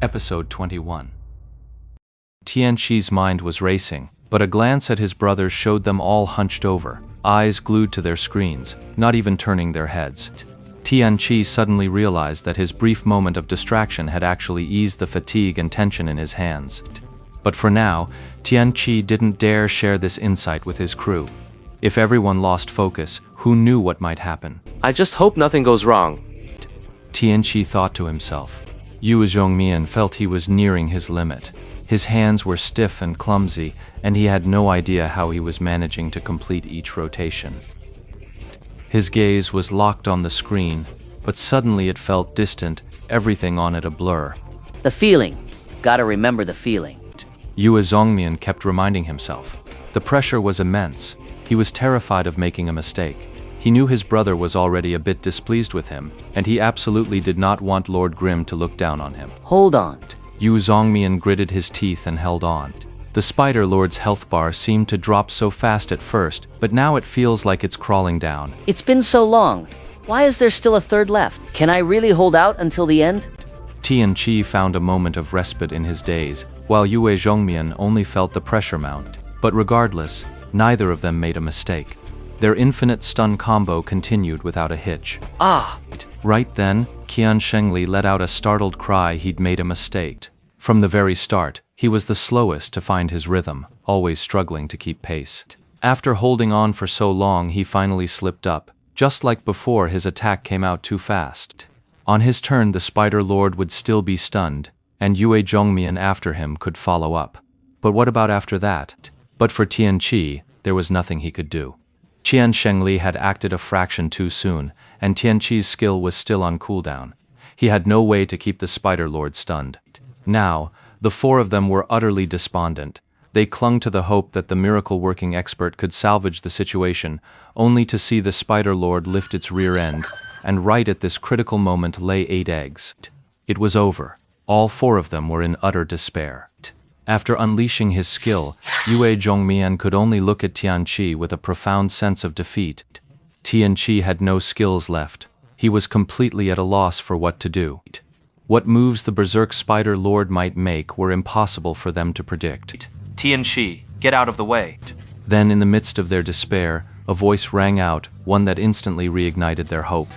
Episode 21. Tianqi's mind was racing, but a glance at his brothers showed them all hunched over, eyes glued to their screens, not even turning their heads. Tianqi suddenly realized that his brief moment of distraction had actually eased the fatigue and tension in his hands. But for now, Tianqi didn't dare share this insight with his crew. If everyone lost focus, who knew what might happen? I just hope nothing goes wrong. Tianqi thought to himself. Yu Zhongmian felt he was nearing his limit. His hands were stiff and clumsy, and he had no idea how he was managing to complete each rotation. His gaze was locked on the screen, but suddenly it felt distant, everything on it a blur. The feeling. Gotta remember the feeling. Yu Zhongmian kept reminding himself. The pressure was immense. He was terrified of making a mistake. He knew his brother was already a bit displeased with him, and he absolutely did not want Lord Grimm to look down on him. Hold on. Yu Zhongmian gritted his teeth and held on. The Spider Lord's health bar seemed to drop so fast at first, but now it feels like it's crawling down. It's been so long. Why is there still a third left? Can I really hold out until the end? Tianqi found a moment of respite in his daze, while Yu Zhongmian only felt the pressure mount. But regardless, neither of them made a mistake. Their infinite stun combo continued without a hitch. Ah! Right then, Qian Shengli let out a startled cry. He'd made a mistake. From the very start, he was the slowest to find his rhythm, always struggling to keep pace. After holding on for so long, he finally slipped up. Just like before, his attack came out too fast. On his turn, the Spider Lord would still be stunned, and Yu Zhongmian after him could follow up. But what about after that? But for Tianqi, there was nothing he could do. Qian Shengli had acted a fraction too soon, and Tianqi's skill was still on cooldown. He had no way to keep the Spider Lord stunned. Now, the four of them were utterly despondent. They clung to the hope that the miracle-working expert could salvage the situation, only to see the Spider Lord lift its rear end, and right at this critical moment lay 8 eggs. It was over. All four of them were in utter despair. After unleashing his skill, Yu Zhongmian could only look at Tianqi with a profound sense of defeat. Tianqi had no skills left. He was completely at a loss for what to do. What moves the Berserk Spider Lord might make were impossible for them to predict. Tianqi, get out of the way. Then, in the midst of their despair, a voice rang out, one that instantly reignited their hope.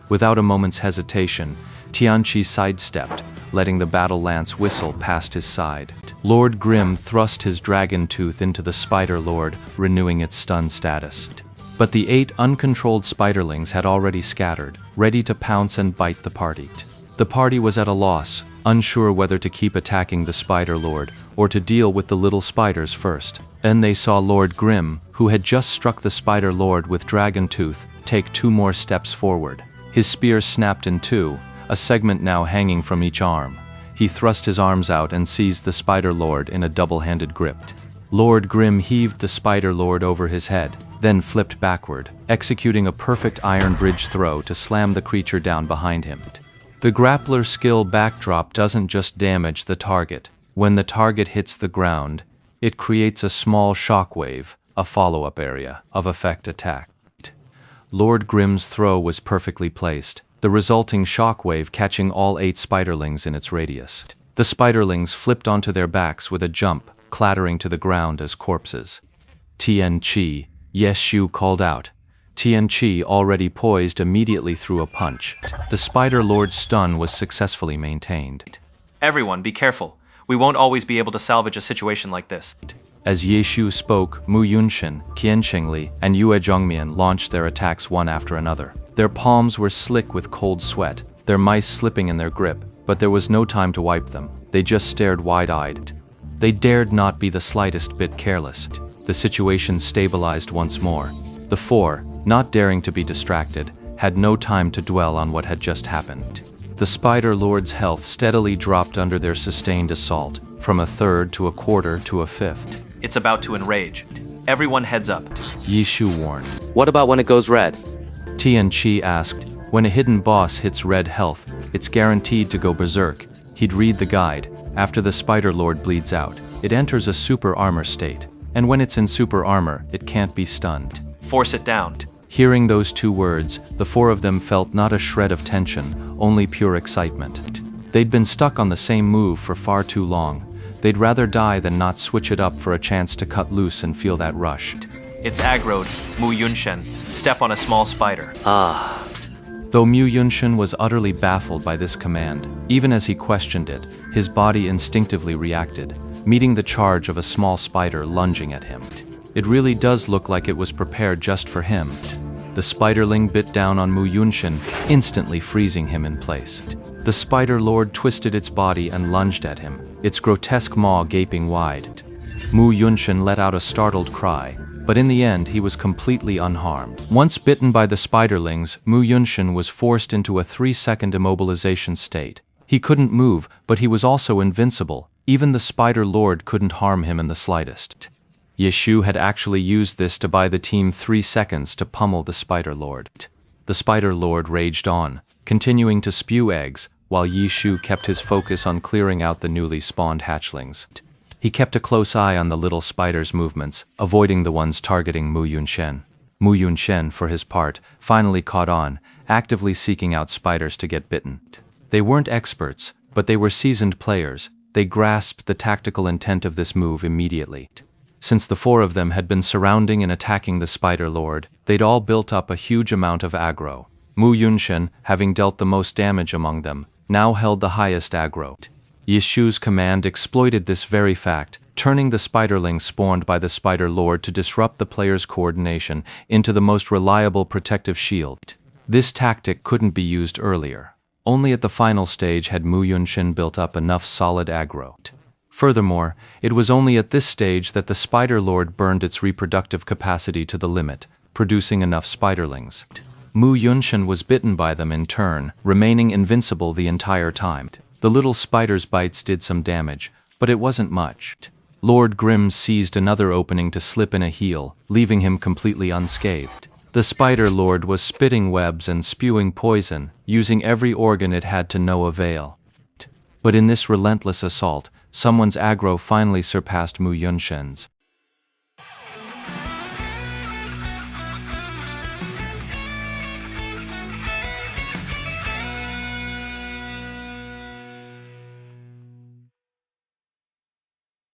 Without a moment's hesitation, Tianqi sidestepped, letting the battle lance whistle past his side. Lord Grimm thrust his dragon tooth into the Spider Lord, renewing its stun status. But the 8 uncontrolled spiderlings had already scattered, ready to pounce and bite the party. The party was at a loss, unsure whether to keep attacking the Spider Lord or to deal with the little spiders first. Then they saw Lord Grimm, who had just struck the Spider Lord with dragon tooth, take 2 more steps forward. His spear snapped in 2, a segment now hanging from each arm. He thrust his arms out and seized the Spider Lord in a double-handed grip. Lord Grimm heaved the Spider Lord over his head, then flipped backward, executing a perfect iron bridge throw to slam the creature down behind him. The grappler skill backdrop doesn't just damage the target. When the target hits the ground, it creates a small shockwave, a follow-up area, of effect attack. Lord Grimm's throw was perfectly placed, the resulting shockwave catching all 8 spiderlings in its radius. The spiderlings flipped onto their backs with a jump, clattering to the ground as corpses. Tianqi, Yeshu called out. Tianqi, already poised, immediately threw a punch. The Spider Lord's stun was successfully maintained. Everyone, be careful. We won't always be able to salvage a situation like this. As Yeshu spoke, Mu Yunshin, Qian Shengli, and Yu Zhongmian launched their attacks one after another. Their palms were slick with cold sweat, their mice slipping in their grip, but there was no time to wipe them. They just stared wide-eyed. They dared not be the slightest bit careless. The situation stabilized once more. The four, not daring to be distracted, had no time to dwell on what had just happened. The Spider Lord's health steadily dropped under their sustained assault, from a third to a quarter to a fifth. It's about to enrage. Everyone heads up. Yeshu warned. What about when it goes red? Tianqi asked. When a hidden boss hits red health, it's guaranteed to go berserk. He'd read the guide. After the Spider Lord bleeds out, it enters a super armor state. And when it's in super armor, it can't be stunned. Force it down. Hearing those 2 words, the 4 of them felt not a shred of tension, only pure excitement. They'd been stuck on the same move for far too long. They'd rather die than not switch it up for a chance to cut loose and feel that rush. It's aggroed, Mu Yunshen. Step on a small spider. Though Mu Yunshen was utterly baffled by this command, even as he questioned it, his body instinctively reacted, meeting the charge of a small spider lunging at him. It really does look like it was prepared just for him. The spiderling bit down on Mu Yunshen, instantly freezing him in place. The Spider Lord twisted its body and lunged at him, its grotesque maw gaping wide. Mu Yunshen let out a startled cry, but in the end he was completely unharmed. Once bitten by the spiderlings, Mu Yunshen was forced into a 3-second immobilization state. He couldn't move, but he was also invincible. Even the Spider Lord couldn't harm him in the slightest. Yeshu had actually used this to buy the team 3 seconds to pummel the Spider Lord. The Spider Lord raged on, continuing to spew eggs, while Yeshu kept his focus on clearing out the newly spawned hatchlings. He kept a close eye on the little spider's movements, avoiding the ones targeting Mu Yunshen. Mu Yunshen, for his part, finally caught on, actively seeking out spiders to get bitten. They weren't experts, but they were seasoned players. They grasped the tactical intent of this move immediately. Since the 4 of them had been surrounding and attacking the Spider Lord, they'd all built up a huge amount of aggro. Mu Yunshen, having dealt the most damage among them, now held the highest aggro. Yeshu's command exploited this very fact, turning the spiderling spawned by the Spider Lord to disrupt the players' coordination into the most reliable protective shield. This tactic couldn't be used earlier. Only at the final stage had Mu Yunshen built up enough solid aggro. Furthermore, it was only at this stage that the Spider Lord burned its reproductive capacity to the limit, producing enough spiderlings. Mu Yunshen was bitten by them in turn, remaining invincible the entire time. The little spider's bites did some damage, but it wasn't much. Lord Grimm seized another opening to slip in a heel, leaving him completely unscathed. The Spider Lord was spitting webs and spewing poison, using every organ it had to no avail. But in this relentless assault, someone's aggro finally surpassed Mu Yunshen's.